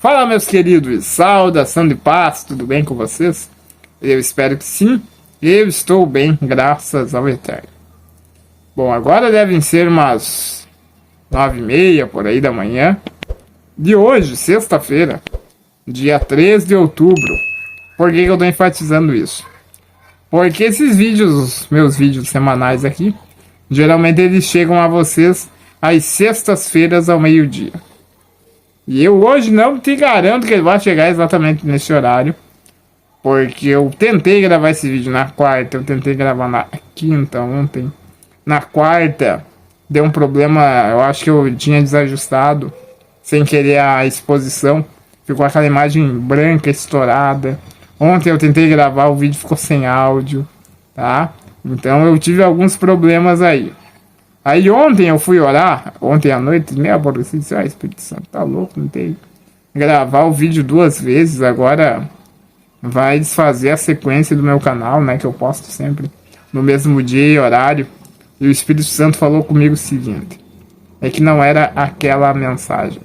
Fala, meus queridos, saudação de paz, tudo bem com vocês? Eu espero que sim, eu estou bem, graças ao Eterno. Bom, agora devem ser umas 9h30 por aí da manhã de hoje, sexta-feira, dia 3 de outubro. Por que eu estou enfatizando isso? Porque esses vídeos, meus vídeos semanais aqui, geralmente eles chegam a vocês às sextas-feiras ao meio-dia. E eu hoje não te garanto que ele vai chegar exatamente nesse horário, porque eu tentei gravar esse vídeo na quarta, eu tentei gravar na quinta, ontem. Na quarta, deu um problema, eu acho que eu tinha desajustado, sem querer a exposição. Ficou aquela imagem branca, estourada. Ontem eu tentei gravar, o vídeo ficou sem áudio, tá? Então eu tive alguns problemas aí. Aí ontem eu fui orar, ontem à noite, meio aborrecido, disse, Espírito Santo, tá louco, não tem gravar o vídeo 2 vezes, agora vai desfazer a sequência do meu canal, né, que eu posto sempre no mesmo dia e horário. E o Espírito Santo falou comigo o seguinte, é que não era aquela mensagem,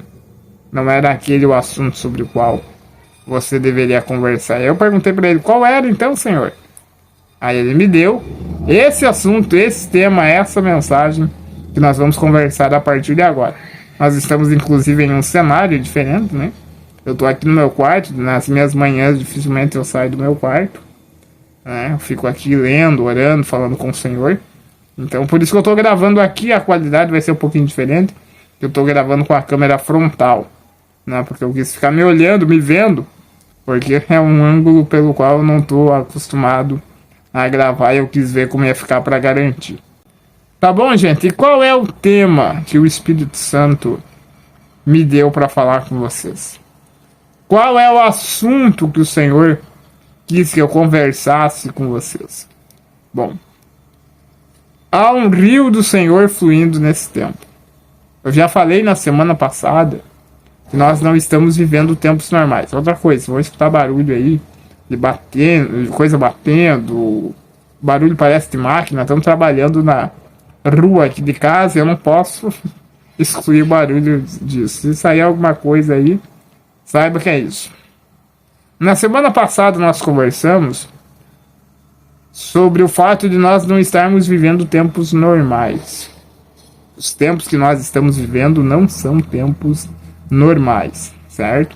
não era aquele o assunto sobre o qual você deveria conversar. Eu perguntei para ele, qual era então, Senhor? Aí ele me deu esse assunto, esse tema, essa mensagem que nós vamos conversar a partir de agora. Nós estamos inclusive em um cenário diferente, né? Eu tô aqui no meu quarto, nas minhas manhãs dificilmente eu saio do meu quarto, né? Eu fico aqui lendo, orando, falando com o Senhor. Então por isso que eu tô gravando aqui, a qualidade vai ser um pouquinho diferente. Eu tô gravando com a câmera frontal, né? Porque eu quis ficar me olhando, me vendo, porque é um ângulo pelo qual eu não tô acostumado a gravar e eu quis ver como ia ficar para garantir. Tá bom, gente? E qual é o tema que o Espírito Santo me deu para falar com vocês? Qual é o assunto que o Senhor quis que eu conversasse com vocês? Bom, há um rio do Senhor fluindo nesse tempo. Eu já falei na semana passada que nós não estamos vivendo tempos normais. Outra coisa, vou escutar barulho aí, de batendo, coisa batendo, barulho parece de máquina, estamos trabalhando na rua aqui de casa, eu não posso excluir o barulho disso. Se sair alguma coisa aí, saiba que é isso. Na semana passada nós conversamos sobre o fato de nós não estarmos vivendo tempos normais. Os tempos que nós estamos vivendo não são tempos normais, certo?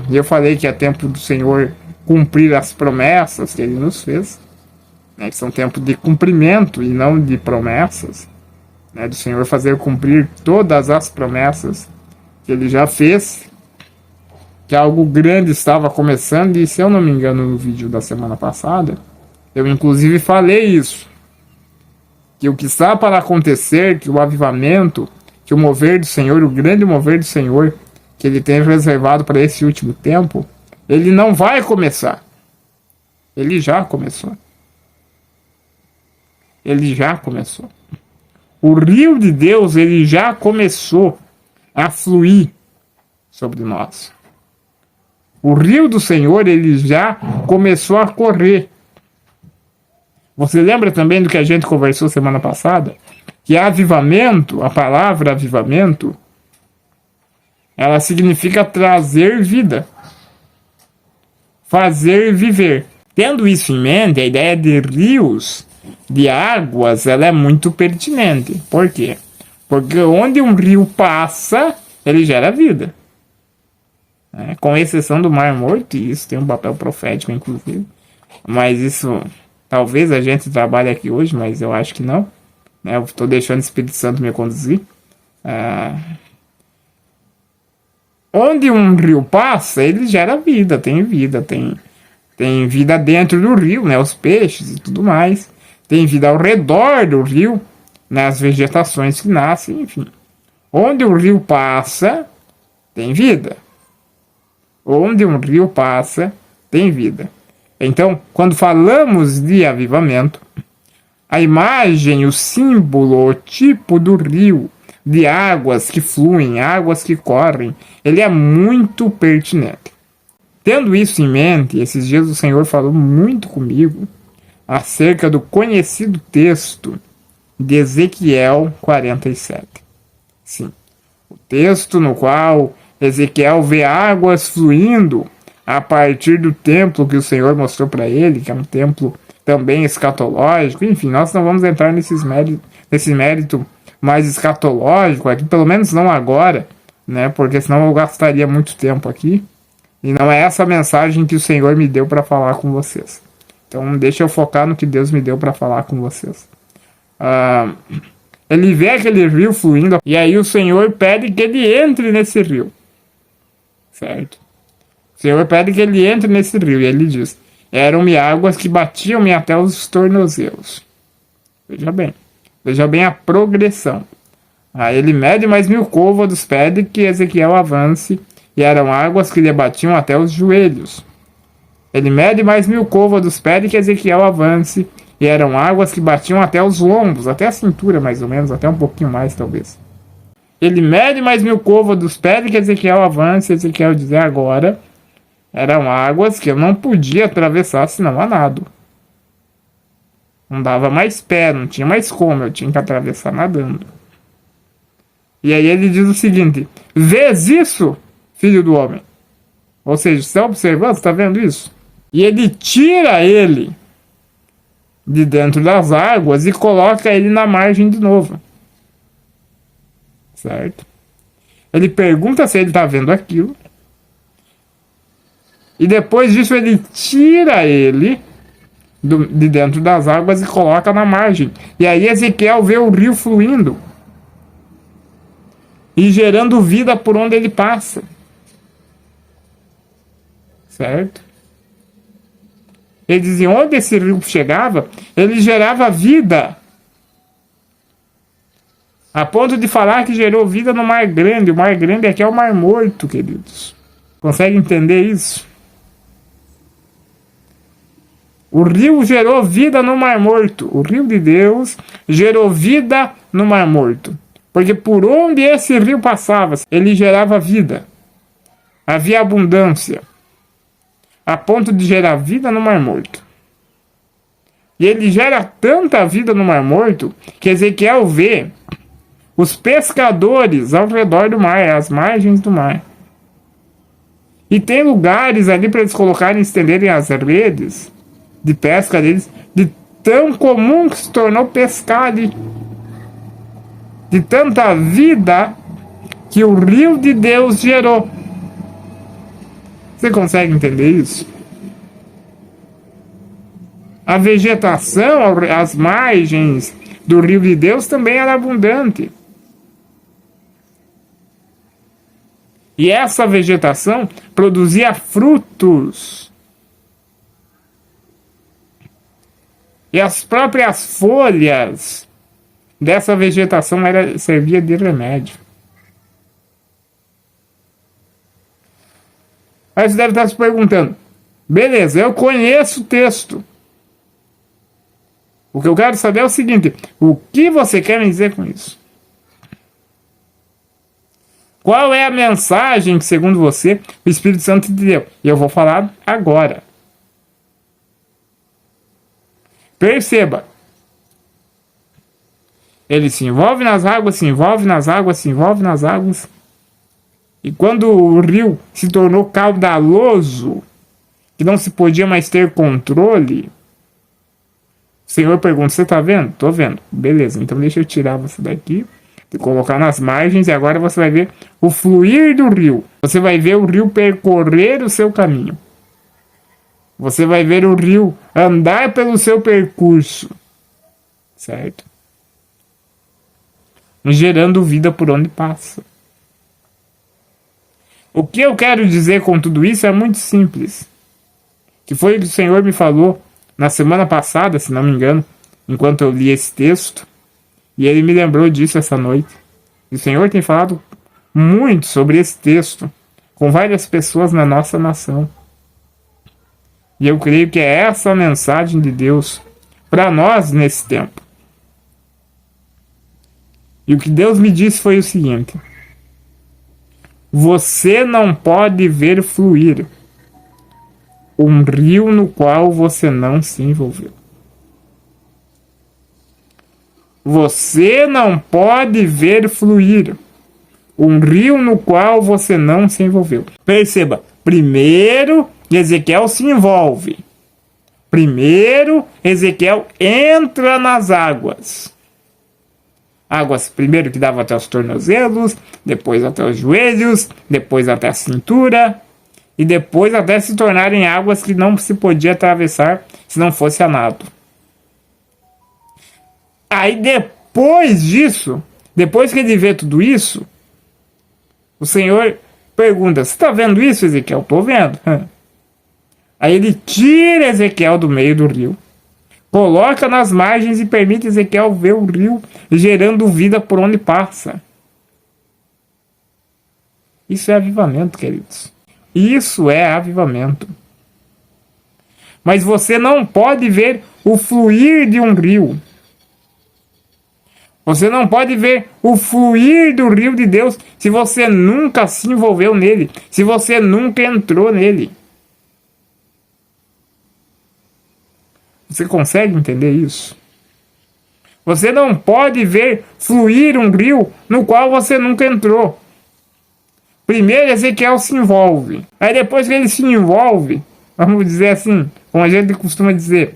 Eu falei que é tempo do Senhor cumprir as promessas que Ele nos fez, né, que são tempo de cumprimento e não de promessas, né, do Senhor fazer cumprir todas as promessas que Ele já fez, que algo grande estava começando, e se eu não me engano no vídeo da semana passada, eu inclusive falei isso, que o que está para acontecer, que o avivamento, que o mover do Senhor, o grande mover do Senhor, que Ele tem reservado para esse último tempo, Ele não vai começar. Ele já começou. Ele já começou. O rio de Deus, ele já começou a fluir sobre nós. O rio do Senhor, ele já começou a correr. Você lembra também do que a gente conversou semana passada? Que avivamento, a palavra avivamento, ela significa trazer vida, fazer viver. Tendo isso em mente, a ideia de rios, de águas, ela é muito pertinente. Por quê? Porque onde um rio passa, ele gera vida. Com exceção do Mar Morto, e isso tem um papel profético, inclusive. Mas isso, talvez a gente trabalhe aqui hoje, mas eu acho que não. Eu estou deixando o Espírito Santo me conduzir. Onde um rio passa, ele gera vida, tem vida dentro do rio, né, os peixes e tudo mais. Tem vida ao redor do rio, né, as vegetações que nascem, enfim. Onde o rio passa, tem vida. Onde um rio passa, tem vida. Então, quando falamos de avivamento, a imagem, o símbolo, o tipo do rio, de águas que fluem, águas que correm, ele é muito pertinente. Tendo isso em mente, esses dias o Senhor falou muito comigo acerca do conhecido texto de Ezequiel 47. Sim, o texto no qual Ezequiel vê águas fluindo a partir do templo que o Senhor mostrou para ele, que é um templo também escatológico. Enfim, nós não vamos entrar nesse mérito mais escatológico aqui, pelo menos não agora, né? Porque senão eu gastaria muito tempo aqui. E não é essa a mensagem que o Senhor me deu para falar com vocês. Então deixa eu focar no que Deus me deu para falar com vocês. Ele vê aquele rio fluindo, e aí o Senhor pede que ele entre nesse rio. Certo? O Senhor pede que ele entre nesse rio, e ele diz: eram-me águas que batiam-me até os tornozelos. Veja bem a progressão. Aí ele mede mais 1000 côvados, pede que Ezequiel avance, e eram águas que lhe batiam até os joelhos. Ele mede mais 1000 côvados, pede que Ezequiel avance, e eram águas que batiam até os lombos, até a cintura mais ou menos, até um pouquinho mais talvez. Ele mede mais 1000 côvados, pede que Ezequiel avance, e Ezequiel diz: agora eram águas que eu não podia atravessar senão a nado. Não dava mais pé, não tinha mais como, eu tinha que atravessar nadando. E aí ele diz o seguinte: vês isso, filho do homem? Ou seja, você está observando, está vendo isso? E ele tira ele de dentro das águas e coloca ele na margem de novo. Certo? Ele pergunta se ele está vendo aquilo. E depois disso ele tira ele de dentro das águas e coloca na margem. E aí Ezequiel vê o rio fluindo e gerando vida por onde ele passa. Certo? Ele dizia: onde esse rio chegava, ele gerava vida. A ponto de falar que gerou vida no Mar Grande. O Mar Grande aqui é o Mar Morto, queridos. Consegue entender isso? O rio gerou vida no Mar Morto. O rio de Deus gerou vida no Mar Morto. Porque por onde esse rio passava, ele gerava vida. Havia abundância. A ponto de gerar vida no Mar Morto. E ele gera tanta vida no Mar Morto que Ezequiel vê os pescadores ao redor do mar, às margens do mar. E tem lugares ali para eles colocarem e estenderem as redes de pesca deles, de tão comum que se tornou pescar ali. De tanta vida que o rio de Deus gerou. Você consegue entender isso? A vegetação, as margens do rio de Deus também era abundante. E essa vegetação produzia frutos. E as próprias folhas dessa vegetação servia de remédio. Aí você deve estar se perguntando: beleza, eu conheço o texto. O que eu quero saber é o seguinte: o que você quer me dizer com isso? Qual é a mensagem que, segundo você, o Espírito Santo te deu? E eu vou falar agora. Perceba. Ele se envolve nas águas, se envolve nas águas, se envolve nas águas. E quando o rio se tornou caudaloso, que não se podia mais ter controle, o Senhor pergunta: você está vendo? Estou vendo. Beleza, então deixa eu tirar você daqui e colocar nas margens, e agora você vai ver o fluir do rio. Você vai ver o rio percorrer o seu caminho. Você vai ver o rio andar pelo seu percurso. Certo? Gerando vida por onde passa. O que eu quero dizer com tudo isso é muito simples. Que foi o que o Senhor me falou na semana passada, se não me engano, enquanto eu li esse texto. E ele me lembrou disso essa noite. E o Senhor tem falado muito sobre esse texto com várias pessoas na nossa nação. E eu creio que é essa a mensagem de Deus para nós nesse tempo. E o que Deus me disse foi o seguinte: você não pode ver fluir um rio no qual você não se envolveu. Você não pode ver fluir um rio no qual você não se envolveu. Perceba, primeiro Ezequiel se envolve. Primeiro Ezequiel entra nas águas. Águas primeiro que dava até os tornozelos, depois até os joelhos, depois até a cintura, e depois até se tornarem águas que não se podia atravessar se não fosse a nado. Aí depois disso, depois que ele vê tudo isso, o Senhor pergunta: você está vendo isso, Ezequiel? Estou vendo. Aí ele tira Ezequiel do meio do rio, coloca nas margens e permite Ezequiel ver o rio gerando vida por onde passa. Isso é avivamento, queridos. Isso é avivamento. Mas você não pode ver o fluir de um rio. Você não pode ver o fluir do rio de Deus se você nunca se envolveu nele, se você nunca entrou nele. Você consegue entender isso? Você não pode ver fluir um rio no qual você nunca entrou. Primeiro Ezequiel se envolve. Aí depois que ele se envolve, vamos dizer assim, como a gente costuma dizer,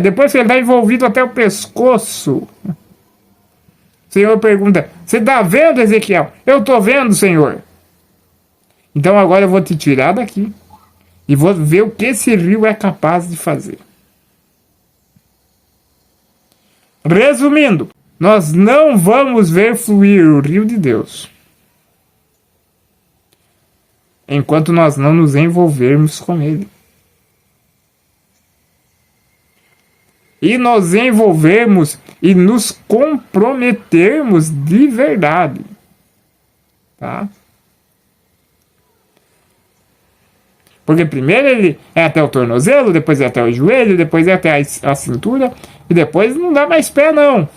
depois que ele está envolvido até o pescoço, o Senhor pergunta: você está vendo, Ezequiel? Eu estou vendo, Senhor. Então agora eu vou te tirar daqui e vou ver o que esse rio é capaz de fazer. Resumindo, nós não vamos ver fluir o rio de Deus enquanto nós não nos envolvermos com ele. E nos envolvermos e nos comprometermos de verdade. Tá? Porque primeiro ele é até o tornozelo, depois é até o joelho, depois é até a cintura, e depois não dá mais pé, não.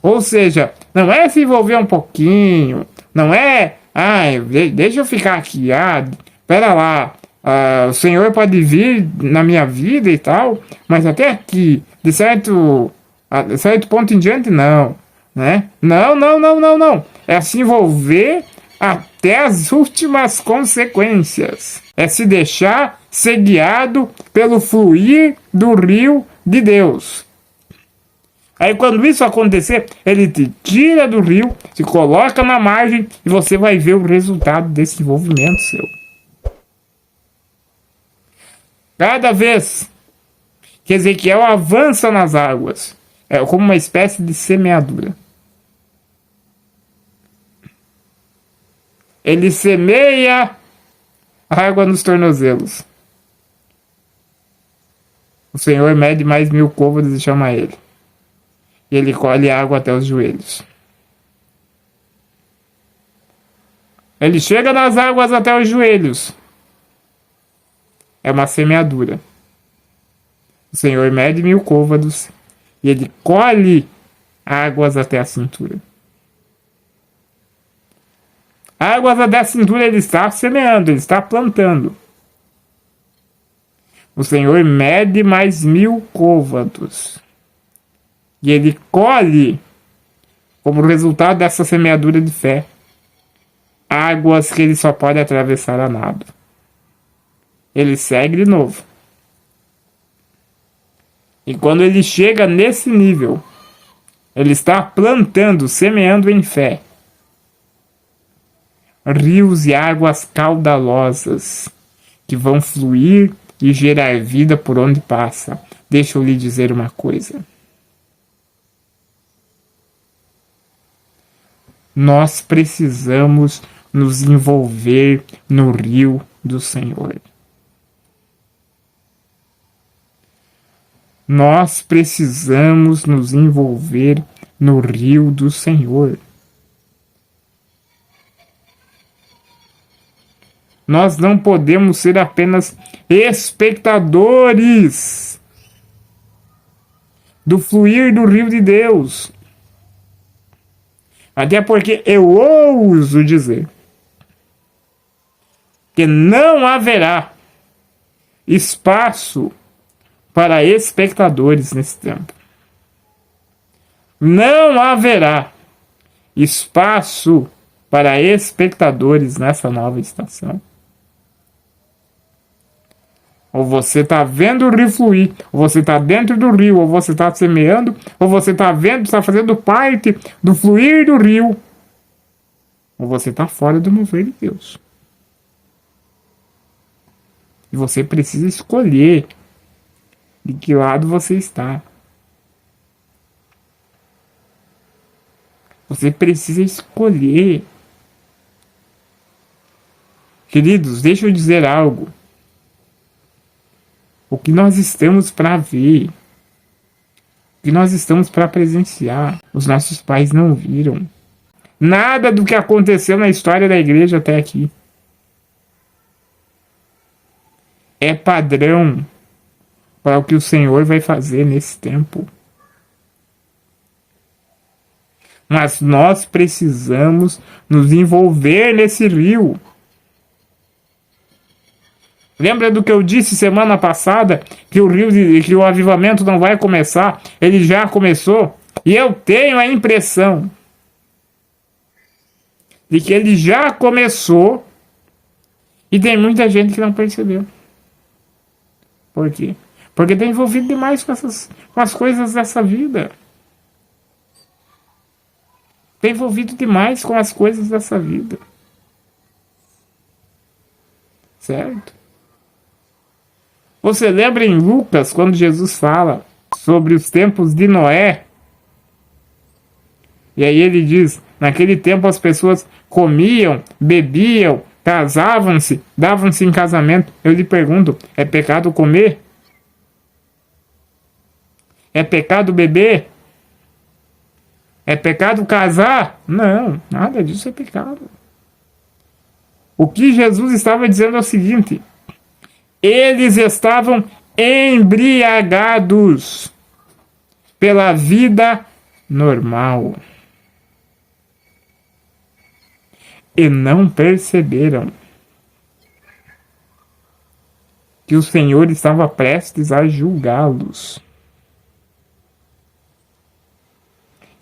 Ou seja, não é se envolver um pouquinho, não é, deixa eu ficar aqui, pera lá, o Senhor pode vir na minha vida e tal, mas até aqui, de certo ponto em diante, não. Né? Não. É se envolver até as últimas consequências. É se deixar ser guiado pelo fluir do rio de Deus. Aí quando isso acontecer, ele te tira do rio, te coloca na margem e você vai ver o resultado desse envolvimento seu. Cada vez que Ezequiel avança nas águas, é como uma espécie de semeadura. Ele semeia água nos tornozelos. O Senhor mede mais 1000 côvados e chama ele. E ele colhe água até os joelhos. Ele chega nas águas até os joelhos. É uma semeadura. O Senhor mede 1000 côvados e ele colhe águas até a cintura. Águas até a cintura ele está semeando, ele está plantando. O Senhor mede mais 1000 côvados. E ele colhe, como resultado dessa semeadura de fé, águas que ele só pode atravessar a nado. Ele segue de novo. E quando ele chega nesse nível, ele está plantando, semeando em fé, rios e águas caudalosas que vão fluir e gerar vida por onde passa. Deixa eu lhe dizer uma coisa. Nós precisamos nos envolver no rio do Senhor. Nós precisamos nos envolver no rio do Senhor. Nós não podemos ser apenas espectadores do fluir do rio de Deus. Até porque eu ouso dizer que não haverá espaço para espectadores nesse tempo. Não haverá espaço para espectadores nessa nova estação. Ou você está vendo o rio fluir, ou você está dentro do rio, ou você está semeando, ou você está vendo, está fazendo parte do fluir do rio, ou você está fora do mover de Deus. E você precisa escolher de que lado você está. Você precisa escolher. Queridos, deixa eu dizer algo. O que nós estamos para ver, o que nós estamos para presenciar, os nossos pais não viram. Nada do que aconteceu na história da igreja até aqui é padrão para o que o Senhor vai fazer nesse tempo. Mas nós precisamos nos envolver nesse rio. Lembra do que eu disse semana passada? Que o avivamento não vai começar. Ele já começou. E eu tenho a impressão de que ele já começou. E tem muita gente que não percebeu. Por quê? Porque está envolvido demais com as coisas dessa vida. Está envolvido demais com as coisas dessa vida. Certo? Você lembra em Lucas, quando Jesus fala sobre os tempos de Noé? E aí ele diz, naquele tempo as pessoas comiam, bebiam, casavam-se, davam-se em casamento. Eu lhe pergunto, é pecado comer? É pecado beber? É pecado casar? Não, nada disso é pecado. O que Jesus estava dizendo é o seguinte: eles estavam embriagados pela vida normal e não perceberam que o Senhor estava prestes a julgá-los.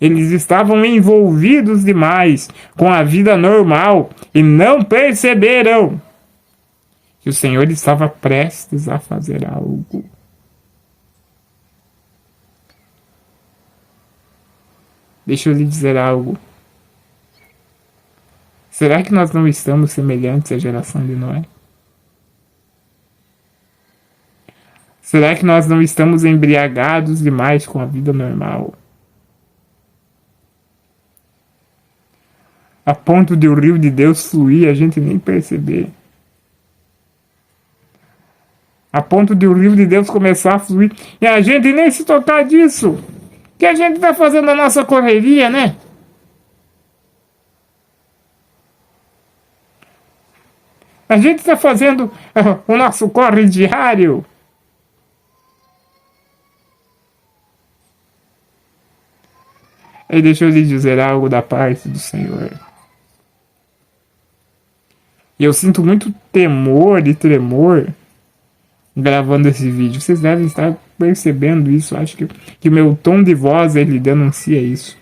Eles estavam envolvidos demais com a vida normal e não perceberam que o Senhor estava prestes a fazer algo. Deixa eu lhe dizer algo. Será que nós não estamos semelhantes à geração de Noé? Será que nós não estamos embriagados demais com a vida normal? A ponto de o rio de Deus fluir e a gente nem perceber. A ponto de o rio de Deus começar a fluir e a gente nem se tocar disso. Que a gente está fazendo a nossa correria, né? A gente está fazendo o nosso corre diário. E deixa eu lhe dizer algo da parte do Senhor. E eu sinto muito temor e tremor gravando esse vídeo. Vocês devem estar percebendo isso. Acho que o meu tom de voz ele denuncia isso.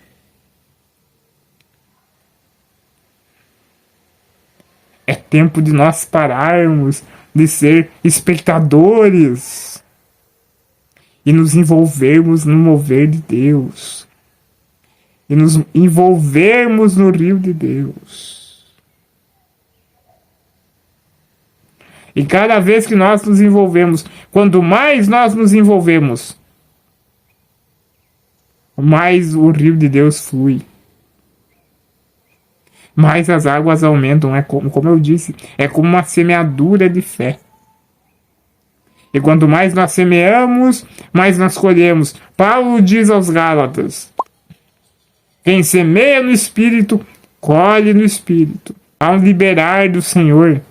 É tempo de nós pararmos de ser espectadores e nos envolvermos no mover de Deus. E nos envolvermos no rio de Deus. E cada vez que nós nos envolvemos, quanto mais nós nos envolvemos, mais o rio de Deus flui. Mais as águas aumentam. É como eu disse, é como uma semeadura de fé. E quanto mais nós semeamos, mais nós colhemos. Paulo diz aos Gálatas: quem semeia no Espírito, colhe no Espírito. Há um liberar do Senhor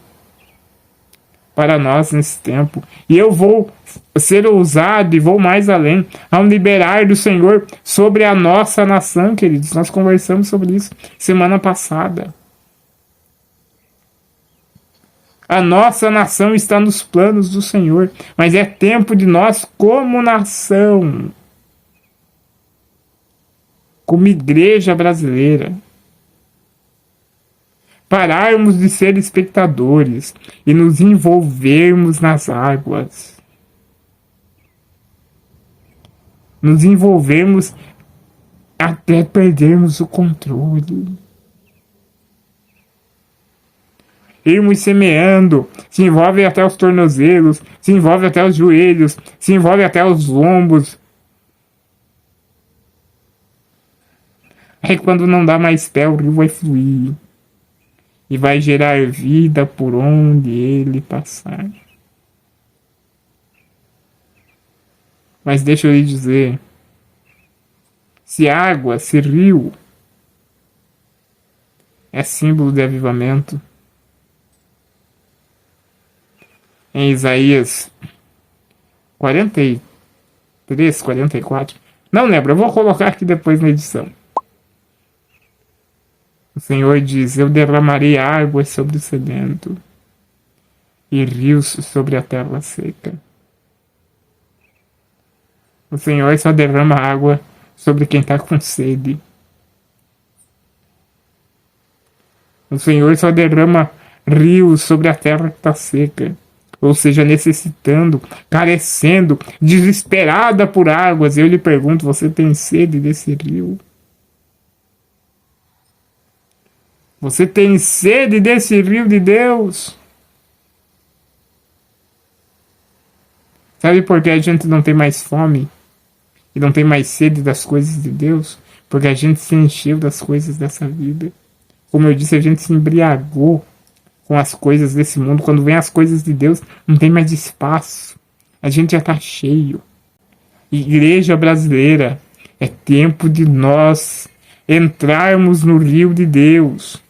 para nós nesse tempo. E eu vou ser ousado e vou mais além. Há um liberar do Senhor sobre a nossa nação, queridos. Nós conversamos sobre isso semana passada. A nossa nação está nos planos do Senhor, mas é tempo de nós, como nação, como igreja brasileira, pararmos de ser espectadores e nos envolvermos nas águas. Nos envolvermos até perdermos o controle. Irmos semeando, se envolve até os tornozelos, se envolve até os joelhos, se envolve até os lombos. Aí quando não dá mais pé, o rio vai fluir e vai gerar vida por onde ele passar. Mas deixa eu lhe dizer, se água, se rio é símbolo de avivamento, em Isaías 43, 44, não lembro, eu vou colocar aqui depois na edição. O Senhor diz: eu derramarei águas sobre o sedento e rios sobre a terra seca. O Senhor só derrama água sobre quem está com sede. O Senhor só derrama rios sobre a terra que está seca. Ou seja, necessitando, carecendo, desesperada por águas. Eu lhe pergunto: você tem sede desse rio? Você tem sede desse rio de Deus? Sabe por que a gente não tem mais fome? E não tem mais sede das coisas de Deus? Porque a gente se encheu das coisas dessa vida. Como eu disse, a gente se embriagou com as coisas desse mundo. Quando vem as coisas de Deus, não tem mais espaço. A gente já está cheio. Igreja brasileira, é tempo de nós entrarmos no rio de Deus.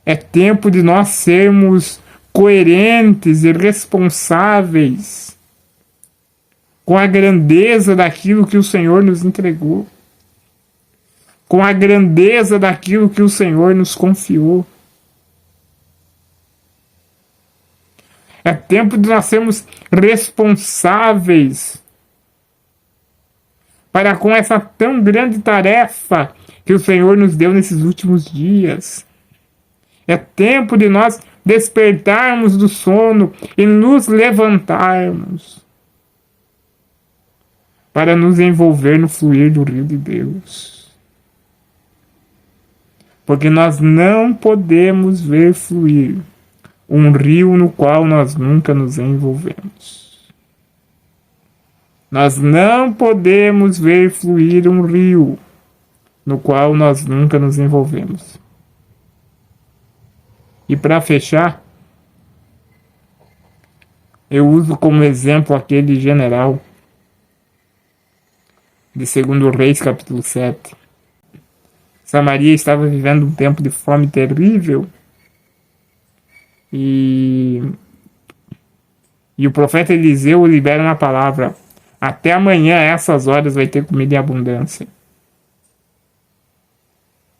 É tempo de nós sermos coerentes e responsáveis com a grandeza daquilo que o Senhor nos entregou, com a grandeza daquilo que o Senhor nos confiou. É tempo de nós sermos responsáveis para com essa tão grande tarefa que o Senhor nos deu nesses últimos dias. É tempo de nós despertarmos do sono e nos levantarmos para nos envolver no fluir do rio de Deus. Porque nós não podemos ver fluir um rio no qual nós nunca nos envolvemos. Nós não podemos ver fluir um rio no qual nós nunca nos envolvemos. E para fechar, eu uso como exemplo aquele general de 2 Reis, capítulo 7. Samaria estava vivendo um tempo de fome terrível. E o profeta Eliseu libera uma palavra: até amanhã, a essas horas, vai ter comida em abundância.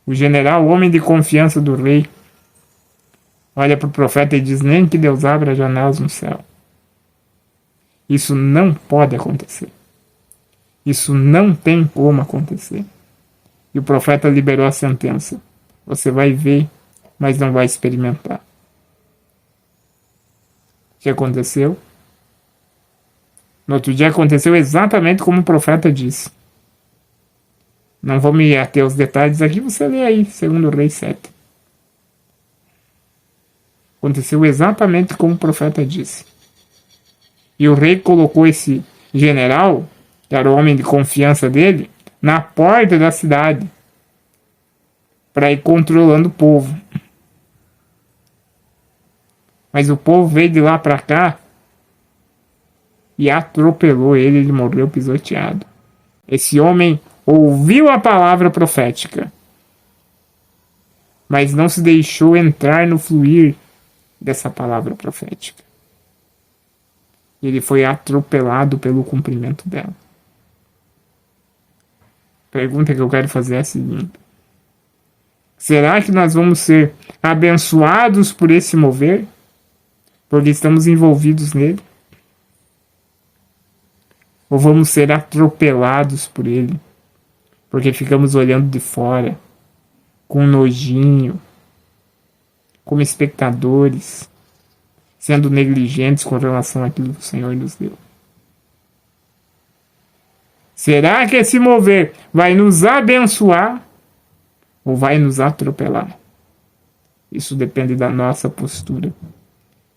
O general, homem de confiança do rei, olha para o profeta e diz: nem que Deus abra janelas no céu. Isso não pode acontecer. Isso não tem como acontecer. E o profeta liberou a sentença: você vai ver, mas não vai experimentar. O que aconteceu? No outro dia aconteceu exatamente como o profeta disse. Não vou me ater aos detalhes aqui, você lê aí, 2 Reis 7. Aconteceu exatamente como o profeta disse. E o rei colocou esse general, que era o homem de confiança dele, na porta da cidade, para ir controlando o povo. Mas o povo veio de lá para cá e atropelou ele, ele morreu pisoteado. Esse homem ouviu a palavra profética, mas não se deixou entrar no fluir dessa palavra profética. Ele foi atropelado pelo cumprimento dela. A pergunta que eu quero fazer é a seguinte: será que nós vamos ser abençoados por esse mover? Porque estamos envolvidos nele? Ou vamos ser atropelados por ele? Porque ficamos olhando de fora, com nojinho, como espectadores, sendo negligentes com relação àquilo que o Senhor nos deu? Será que esse mover vai nos abençoar ou vai nos atropelar? Isso depende da nossa postura,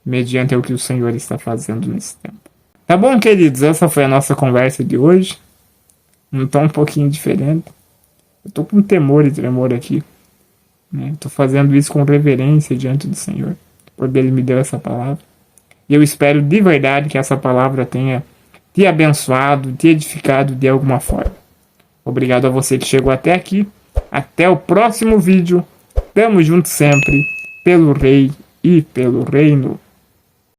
mediante o que o Senhor está fazendo nesse tempo. Tá bom, queridos? Essa foi a nossa conversa de hoje. Um tom um pouquinho diferente. Eu tô com temor e tremor aqui, né? Tô fazendo isso com reverência diante do Senhor, porque Ele me deu essa palavra. E eu espero de verdade que essa palavra tenha te abençoado, te edificado de alguma forma. Obrigado a você que chegou até aqui. Até o próximo vídeo. Tamo junto sempre, pelo Rei e pelo Reino.